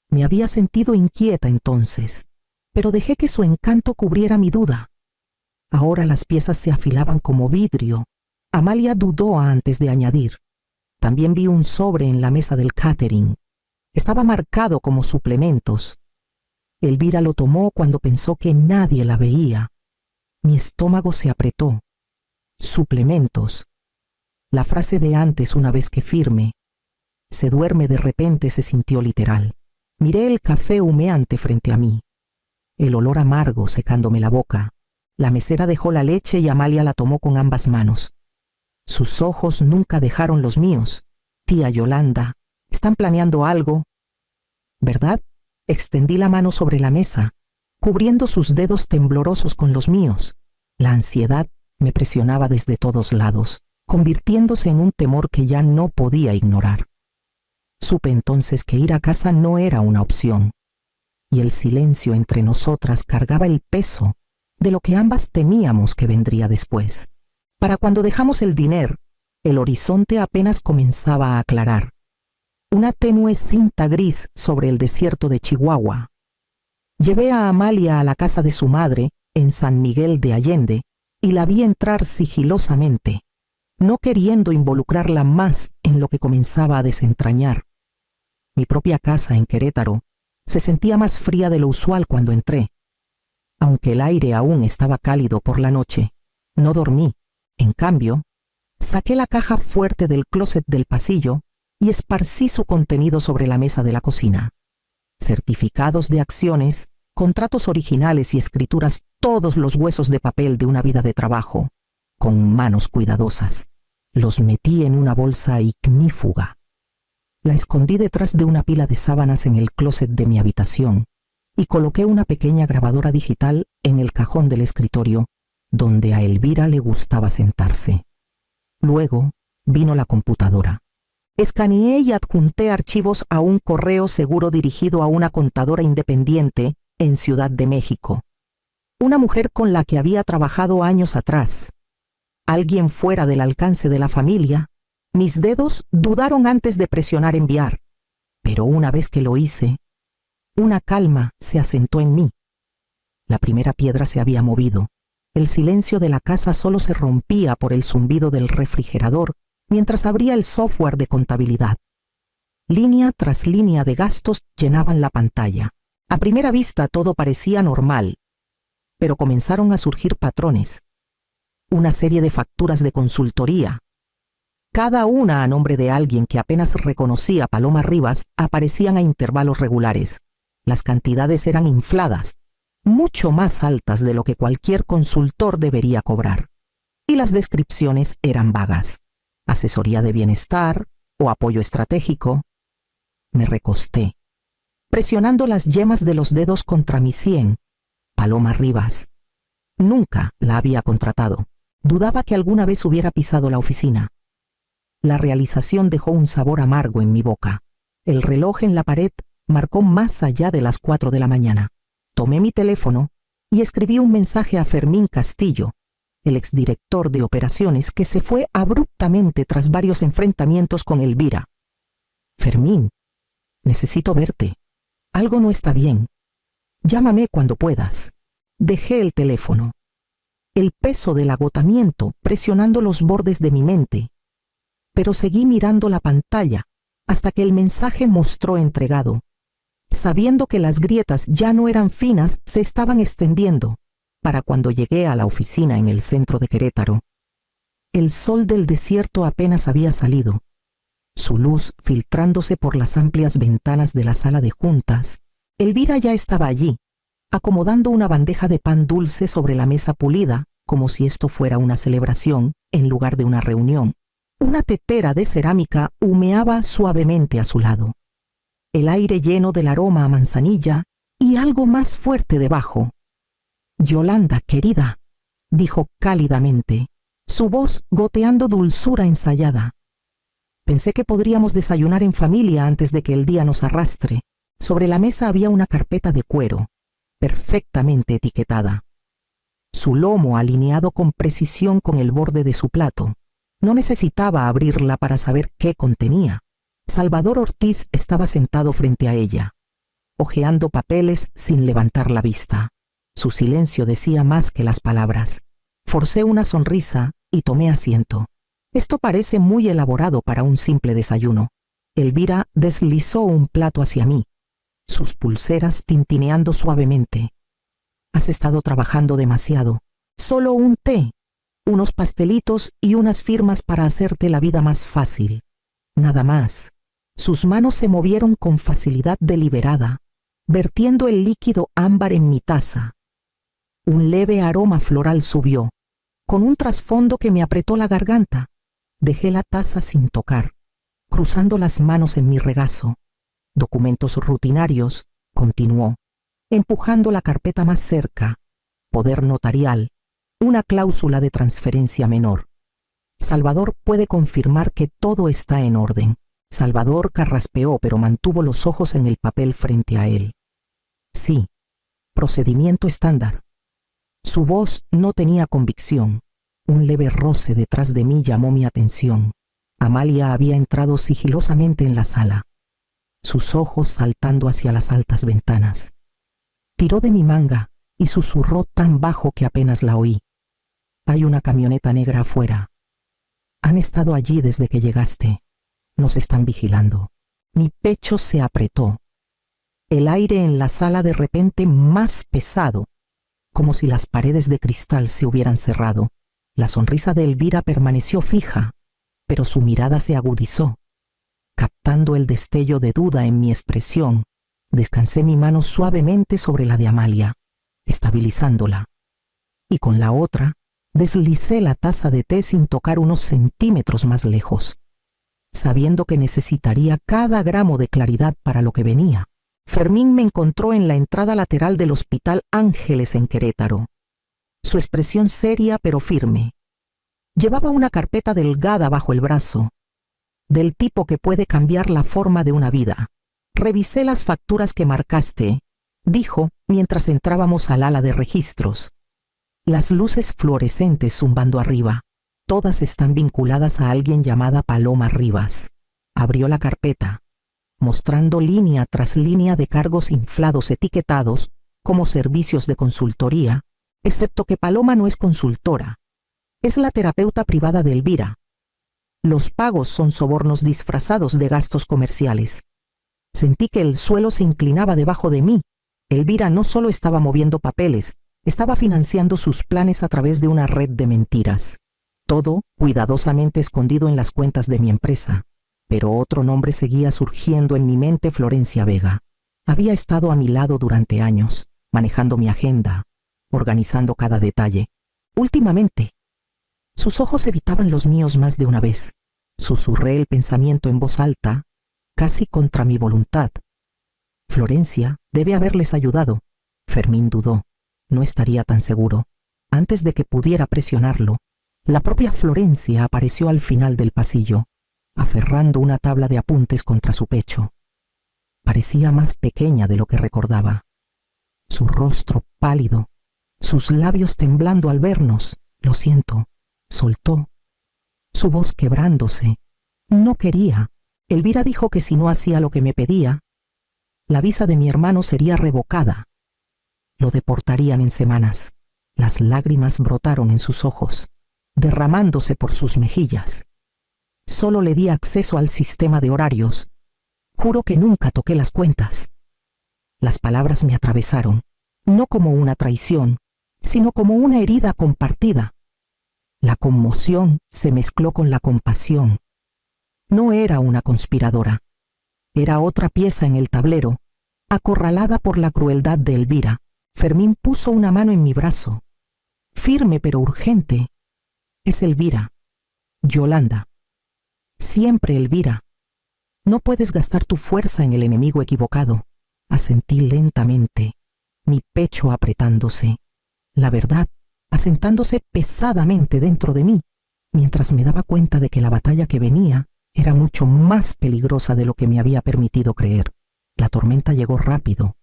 Me había sentido inquieta entonces, pero dejé que su encanto cubriera mi duda. Ahora las piezas se afilaban como vidrio. Amalia dudó antes de añadir. También vi un sobre en la mesa del catering. Estaba marcado como suplementos. Elvira lo tomó cuando pensó que nadie la veía. Mi estómago se apretó. Suplementos. La frase de antes, una vez que firme, se duerme de repente, se sintió literal. Miré el café humeante frente a mí, el olor amargo secándome la boca. La mesera dejó la leche y Amalia la tomó con ambas manos. Sus ojos nunca dejaron los míos. Tía Yolanda, ¿están planeando algo? ¿Verdad? Extendí la mano sobre la mesa, cubriendo sus dedos temblorosos con los míos. La ansiedad me presionaba desde todos lados, convirtiéndose en un temor que ya no podía ignorar. Supe entonces que ir a casa no era una opción, y el silencio entre nosotras cargaba el peso de lo que ambas temíamos que vendría después. Para cuando dejamos el diner, el horizonte apenas comenzaba a aclarar. Una tenue cinta gris sobre el desierto de Chihuahua. Llevé a Amalia a la casa de su madre, en San Miguel de Allende, y la vi entrar sigilosamente, no queriendo involucrarla más en lo que comenzaba a desentrañar. Mi propia casa en Querétaro se sentía más fría de lo usual cuando entré. Aunque el aire aún estaba cálido por la noche, no dormí. En cambio, saqué la caja fuerte del closet del pasillo y esparcí su contenido sobre la mesa de la cocina. Certificados de acciones, contratos originales y escrituras, todos los huesos de papel de una vida de trabajo. Con manos cuidadosas, los metí en una bolsa ignífuga. La escondí detrás de una pila de sábanas en el closet de mi habitación y coloqué una pequeña grabadora digital en el cajón del escritorio, donde a Elvira le gustaba sentarse. Luego vino la computadora. Escaneé y adjunté archivos a un correo seguro dirigido a una contadora independiente en Ciudad de México. Una mujer con la que había trabajado años atrás. Alguien fuera del alcance de la familia. Mis dedos dudaron antes de presionar enviar, pero una vez que lo hice, una calma se asentó en mí. La primera piedra se había movido. El silencio de la casa solo se rompía por el zumbido del refrigerador mientras abría el software de contabilidad. Línea tras línea de gastos llenaban la pantalla. A primera vista todo parecía normal, pero comenzaron a surgir patrones. Una serie de facturas de consultoría, cada una a nombre de alguien que apenas reconocía a Paloma Rivas, aparecían a intervalos regulares. Las cantidades eran infladas, mucho más altas de lo que cualquier consultor debería cobrar. Y las descripciones eran vagas. Asesoría de bienestar o apoyo estratégico. Me recosté, presionando las yemas de los dedos contra mi sien. Paloma Rivas. Nunca la había contratado. Dudaba que alguna vez hubiera pisado la oficina. La realización dejó un sabor amargo en mi boca. El reloj en la pared marcó más allá de las 4 de la mañana. Tomé mi teléfono y escribí un mensaje a Fermín Castillo, el exdirector de operaciones que se fue abruptamente tras varios enfrentamientos con Elvira. Fermín, necesito verte. Algo no está bien. Llámame cuando puedas. Dejé el teléfono. El peso del agotamiento presionando los bordes de mi mente. Pero seguí mirando la pantalla hasta que el mensaje mostró entregado. Sabiendo que las grietas ya no eran finas, se estaban extendiendo. Para cuando llegué a la oficina en el centro de Querétaro, el sol del desierto apenas había salido. Su luz filtrándose por las amplias ventanas de la sala de juntas. Elvira ya estaba allí, acomodando una bandeja de pan dulce sobre la mesa pulida, como si esto fuera una celebración en lugar de una reunión. Una tetera de cerámica humeaba suavemente a su lado. El aire lleno del aroma a manzanilla y algo más fuerte debajo. «Yolanda, querida», dijo cálidamente, su voz goteando dulzura ensayada. Pensé que podríamos desayunar en familia antes de que el día nos arrastre. Sobre la mesa había una carpeta de cuero, perfectamente etiquetada. Su lomo alineado con precisión con el borde de su plato. No necesitaba abrirla para saber qué contenía. Salvador Ortiz estaba sentado frente a ella, hojeando papeles sin levantar la vista. Su silencio decía más que las palabras. Forcé una sonrisa y tomé asiento. Esto parece muy elaborado para un simple desayuno. Elvira deslizó un plato hacia mí, sus pulseras tintineando suavemente. Has estado trabajando demasiado. Solo un té, unos pastelitos y unas firmas para hacerte la vida más fácil. Nada más. Sus manos se movieron con facilidad deliberada, vertiendo el líquido ámbar en mi taza. Un leve aroma floral subió, con un trasfondo que me apretó la garganta. Dejé la taza sin tocar, cruzando las manos en mi regazo. Documentos rutinarios, continuó, empujando la carpeta más cerca. Poder notarial, una cláusula de transferencia menor. Salvador puede confirmar que todo está en orden. Salvador carraspeó, pero mantuvo los ojos en el papel frente a él. Sí, procedimiento estándar. Su voz no tenía convicción. Un leve roce detrás de mí llamó mi atención. Amalia había entrado sigilosamente en la sala, sus ojos saltando hacia las altas ventanas. Tiró de mi manga y susurró tan bajo que apenas la oí. Hay una camioneta negra afuera. Han estado allí desde que llegaste. Nos están vigilando. Mi pecho se apretó. El aire en la sala de repente más pesado, como si las paredes de cristal se hubieran cerrado. La sonrisa de Elvira permaneció fija, pero su mirada se agudizó. Captando el destello de duda en mi expresión, descansé mi mano suavemente sobre la de Amalia, estabilizándola, y con la otra Deslicé la taza de té sin tocar unos centímetros más lejos, sabiendo que necesitaría cada gramo de claridad para lo que venía. Fermín me encontró en la entrada lateral del Hospital Ángeles en Querétaro. Su expresión seria pero firme. Llevaba una carpeta delgada bajo el brazo, del tipo que puede cambiar la forma de una vida. Revisé las facturas que marcaste, dijo mientras entrábamos al ala de registros. Las luces fluorescentes zumbando arriba. Todas están vinculadas a alguien llamada Paloma Rivas. Abrió la carpeta, mostrando línea tras línea de cargos inflados etiquetados como servicios de consultoría, excepto que Paloma no es consultora. Es la terapeuta privada de Elvira. Los pagos son sobornos disfrazados de gastos comerciales. Sentí que el suelo se inclinaba debajo de mí. Elvira no solo estaba moviendo papeles, estaba financiando sus planes a través de una red de mentiras. Todo cuidadosamente escondido en las cuentas de mi empresa. Pero otro nombre seguía surgiendo en mi mente: Florencia Vega. Había estado a mi lado durante años, manejando mi agenda, organizando cada detalle. Últimamente, sus ojos evitaban los míos más de una vez. Susurré el pensamiento en voz alta, casi contra mi voluntad. Florencia debe haberles ayudado. Fermín dudó. No estaría tan seguro. Antes de que pudiera presionarlo, la propia Florencia apareció al final del pasillo, aferrando una tabla de apuntes contra su pecho. Parecía más pequeña de lo que recordaba. Su rostro pálido, sus labios temblando al vernos. Lo siento, soltó. Su voz quebrándose. No quería. Elvira dijo que si no hacía lo que me pedía, la visa de mi hermano sería revocada. Lo deportarían en semanas. Las lágrimas brotaron en sus ojos, derramándose por sus mejillas. Solo le di acceso al sistema de horarios. Juro que nunca toqué las cuentas. Las palabras me atravesaron, no como una traición, sino como una herida compartida. La conmoción se mezcló con la compasión. No era una conspiradora. Era otra pieza en el tablero, acorralada por la crueldad de Elvira. Fermín puso una mano en mi brazo. Firme pero urgente. Es Elvira. Yolanda. Siempre Elvira. No puedes gastar tu fuerza en el enemigo equivocado. Asentí lentamente, mi pecho apretándose. La verdad, asentándose pesadamente dentro de mí, mientras me daba cuenta de que la batalla que venía era mucho más peligrosa de lo que me había permitido creer. La tormenta llegó rápido,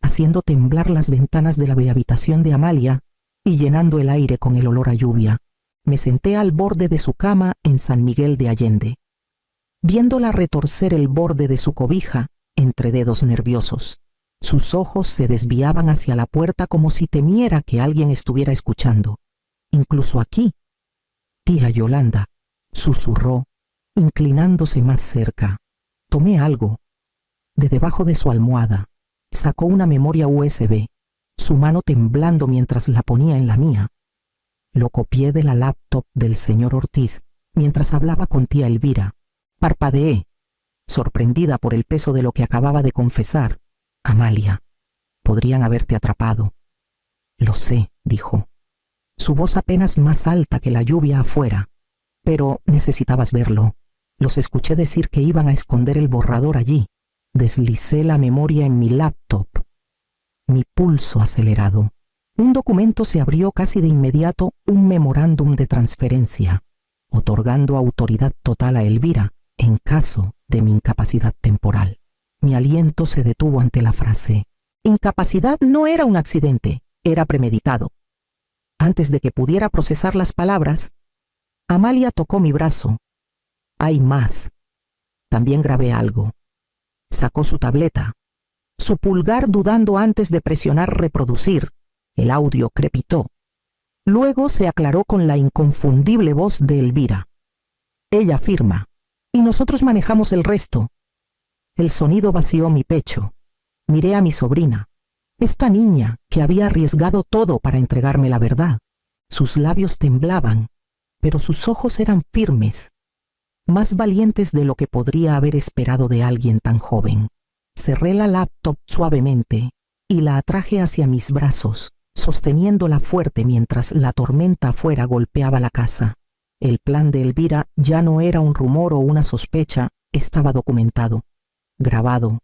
haciendo temblar las ventanas de la habitación de Amalia y llenando el aire con el olor a lluvia. Me senté al borde de su cama en San Miguel de Allende, viéndola retorcer el borde de su cobija entre dedos nerviosos. Sus ojos se desviaban hacia la puerta como si temiera que alguien estuviera escuchando. Incluso aquí. Tía Yolanda, susurró, inclinándose más cerca. Tomé algo. De debajo de su almohada, sacó una memoria USB, su mano temblando mientras la ponía en la mía. Lo copié de la laptop del señor Ortiz mientras hablaba con tía Elvira. Parpadeé, sorprendida por el peso de lo que acababa de confesar. Amalia, podrían haberte atrapado. Lo sé, dijo. Su voz apenas más alta que la lluvia afuera. Pero necesitabas verlo. Los escuché decir que iban a esconder el borrador allí. Deslicé la memoria en mi laptop. Mi pulso acelerado. Un documento se abrió casi de inmediato, un memorándum de transferencia, otorgando autoridad total a Elvira en caso de mi incapacidad temporal. Mi aliento se detuvo ante la frase. Incapacidad no era un accidente, era premeditado. Antes de que pudiera procesar las palabras, Amalia tocó mi brazo. Hay más. También grabé algo. Sacó su tableta. Su pulgar dudando antes de presionar reproducir. El audio crepitó. Luego se aclaró con la inconfundible voz de Elvira. Ella firma, y nosotros manejamos el resto. El sonido vació mi pecho. Miré a mi sobrina, esta niña que había arriesgado todo para entregarme la verdad. Sus labios temblaban, pero sus ojos eran firmes, más valientes de lo que podría haber esperado de alguien tan joven. Cerré la laptop suavemente y la atraje hacia mis brazos. sosteniéndola fuerte mientras la tormenta afuera golpeaba la casa. El plan de Elvira ya no era un rumor o una sospecha, estaba documentado, grabado,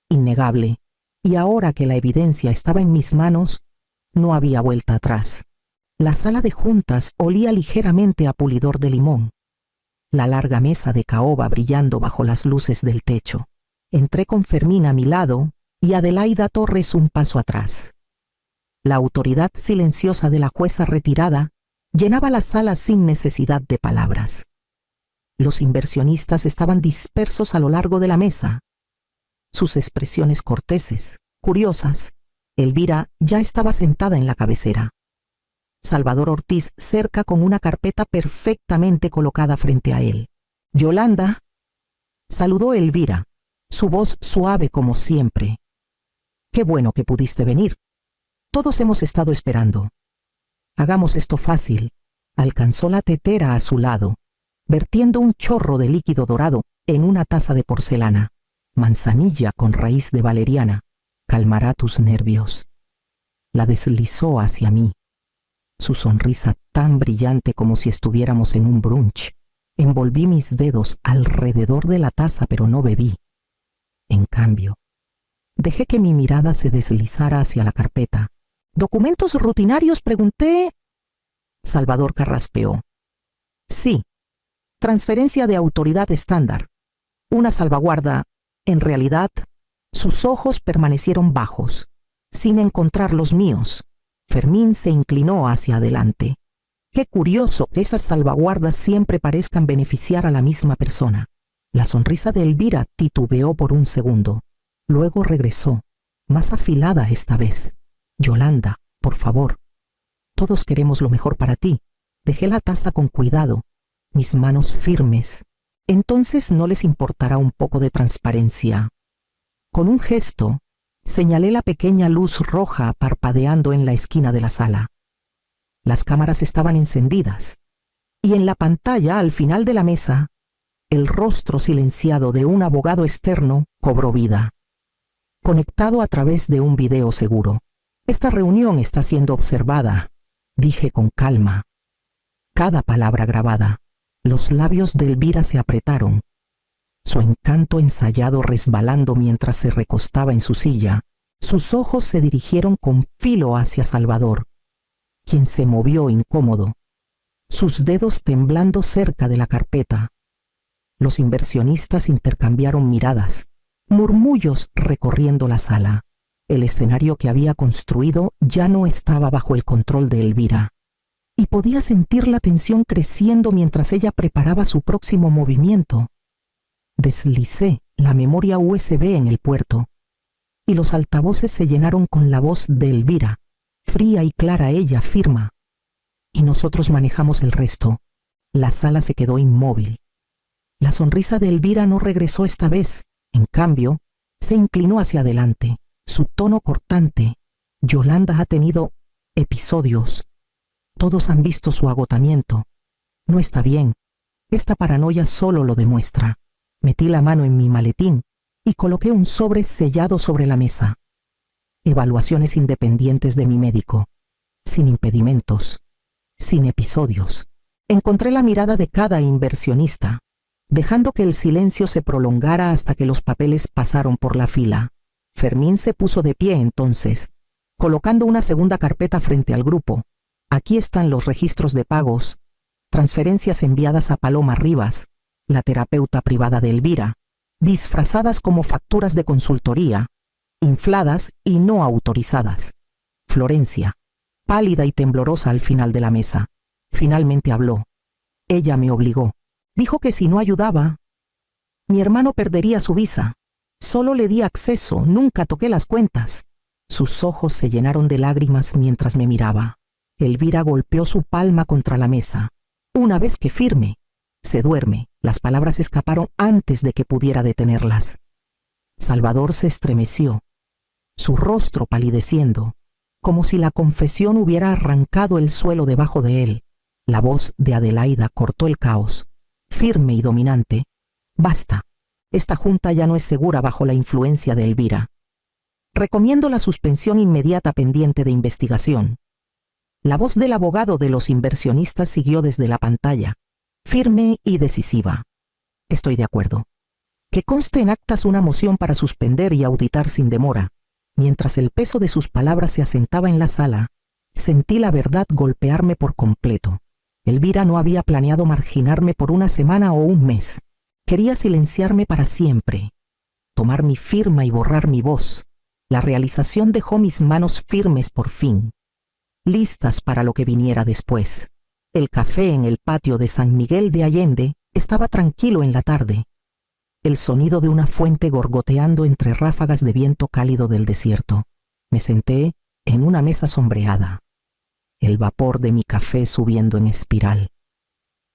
innegable, y ahora que la evidencia estaba en mis manos, no había vuelta atrás. La sala de juntas olía ligeramente a pulidor de limón. La larga mesa de caoba brillando bajo las luces del techo. Entré con Fermín a mi lado y Adelaida Torres un paso atrás. La autoridad silenciosa de la jueza retirada llenaba la sala sin necesidad de palabras. Los inversionistas estaban dispersos a lo largo de la mesa. Sus expresiones corteses, curiosas. Elvira ya estaba sentada en la cabecera. Salvador Ortiz cerca con una carpeta perfectamente colocada frente a él. «Yolanda», saludó Elvira, su voz suave como siempre. «Qué bueno que pudiste venir. Todos hemos estado esperando. Hagamos esto fácil». Alcanzó la tetera a su lado, vertiendo un chorro de líquido dorado en una taza de porcelana. «Manzanilla con raíz de valeriana. Calmará tus nervios». La deslizó hacia mí. Su sonrisa tan brillante como si estuviéramos en un brunch. Envolví mis dedos alrededor de la taza, pero no bebí. En cambio, dejé que mi mirada se deslizara hacia la carpeta. «¿Documentos rutinarios?», pregunté. Salvador carraspeó. «Sí, transferencia de autoridad estándar. Una salvaguarda». En realidad, sus ojos permanecieron bajos, sin encontrar los míos. Fermín se inclinó hacia adelante. Qué curioso que esas salvaguardas siempre parezcan beneficiar a la misma persona. La sonrisa de Elvira titubeó por un segundo. Luego regresó, más afilada esta vez. «Yolanda, por favor. Todos queremos lo mejor para ti». Dejé la taza con cuidado, mis manos firmes. «Entonces no les importará un poco de transparencia». Con un gesto, señalé la pequeña luz roja parpadeando en la esquina de la sala. Las cámaras estaban encendidas, y en la pantalla al final de la mesa, el rostro silenciado de un abogado externo cobró vida, conectado a través de un video seguro. «Esta reunión está siendo observada», dije con calma. Cada palabra grabada. Los labios de Elvira se apretaron, su encanto ensayado resbalando mientras se recostaba en su silla. Sus ojos se dirigieron con filo hacia Salvador, quien se movió incómodo, sus dedos temblando cerca de la carpeta. Los inversionistas intercambiaron miradas, murmullos recorriendo la sala. El escenario que había construido ya no estaba bajo el control de Elvira, y podía sentir la tensión creciendo mientras ella preparaba su próximo movimiento. Deslicé la memoria USB en el puerto, y los altavoces se llenaron con la voz de Elvira, fría y clara ella, firma. Y nosotros manejamos el resto. La sala se quedó inmóvil. La sonrisa de Elvira no regresó esta vez. En cambio, se inclinó hacia adelante, su tono cortante. «Yolanda ha tenido episodios. Todos han visto su agotamiento. No está bien. Esta paranoia solo lo demuestra». Metí la mano en mi maletín y coloqué un sobre sellado sobre la mesa. Evaluaciones independientes de mi médico, sin impedimentos, sin episodios. Encontré la mirada de cada inversionista, dejando que el silencio se prolongara hasta que los papeles pasaron por la fila. Fermín se puso de pie entonces, colocando una segunda carpeta frente al grupo. «Aquí están los registros de pagos, transferencias enviadas a Paloma Rivas, la terapeuta privada de Elvira, disfrazadas como facturas de consultoría, infladas y no autorizadas». Florencia, pálida y temblorosa al final de la mesa, finalmente habló. Ella me obligó. Dijo que si no ayudaba, mi hermano perdería su visa. Solo le di acceso, nunca toqué las cuentas. Sus ojos se llenaron de lágrimas mientras me miraba. Elvira golpeó su palma contra la mesa. «Una vez que firme, se duerme». Las palabras escaparon antes de que pudiera detenerlas. Salvador se estremeció, su rostro palideciendo, como si la confesión hubiera arrancado el suelo debajo de él. La voz de Adelaida cortó el caos, firme y dominante. «Basta. Esta junta ya no es segura bajo la influencia de Elvira. Recomiendo la suspensión inmediata pendiente de investigación». La voz del abogado de los inversionistas siguió desde la pantalla, firme y decisiva. Estoy de acuerdo. Que conste en actas una moción para suspender y auditar sin demora. Mientras el peso de sus palabras se asentaba en la sala, sentí la verdad golpearme por completo. Elvira no había planeado marginarme por una semana o un mes. Quería silenciarme para siempre, tomar mi firma y borrar mi voz. La realización dejó mis manos firmes por fin, listas para lo que viniera después. El café en el patio de San Miguel de Allende estaba tranquilo en la tarde. El sonido de una fuente gorgoteando entre ráfagas de viento cálido del desierto. Me senté en una mesa sombreada, el vapor de mi café subiendo en espiral,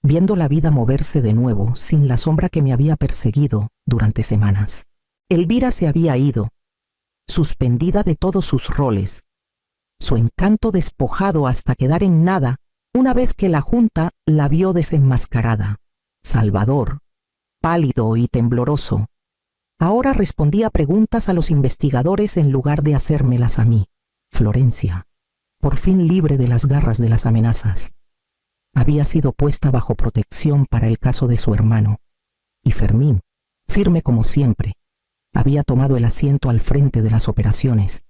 viendo la vida moverse de nuevo sin la sombra que me había perseguido durante semanas. Elvira se había ido, suspendida de todos sus roles, su encanto despojado hasta quedar en nada una vez que la Junta la vio desenmascarada. Salvador, pálido y tembloroso, ahora respondía preguntas a los investigadores en lugar de hacérmelas a mí. Florencia, por fin libre de las garras de las amenazas, había sido puesta bajo protección para el caso de su hermano, y Fermín, firme como siempre, había tomado el asiento al frente de las operaciones,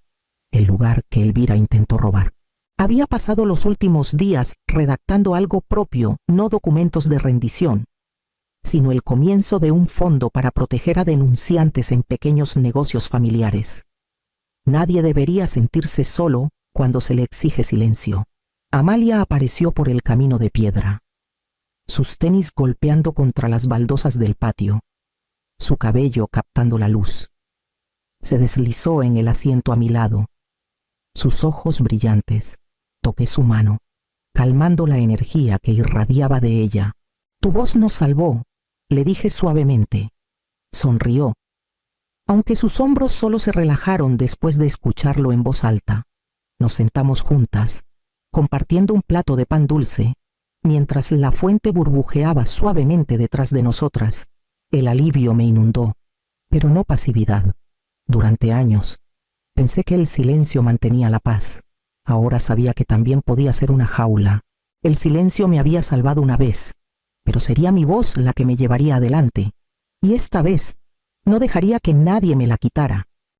el lugar que Elvira intentó robar. Había pasado los últimos días redactando algo propio, no documentos de rendición, sino el comienzo de un fondo para proteger a denunciantes en pequeños negocios familiares. Nadie debería sentirse solo cuando se le exige silencio. Amalia apareció por el camino de piedra, sus tenis golpeando contra las baldosas del patio, su cabello captando la luz. Se deslizó en el asiento a mi lado, sus ojos brillantes. Toqué su mano, calmando la energía que irradiaba de ella. Tu voz nos salvó, le dije suavemente. Sonrió, aunque sus hombros solo se relajaron después de escucharlo en voz alta. Nos sentamos juntas, compartiendo un plato de pan dulce, mientras la fuente burbujeaba suavemente detrás de nosotras. El alivio me inundó, pero no pasividad. Durante años, pensé que el silencio mantenía la paz. Ahora sabía que también podía ser una jaula. El silencio me había salvado una vez, pero sería mi voz la que me llevaría adelante. Y esta vez no dejaría que nadie me la quitara.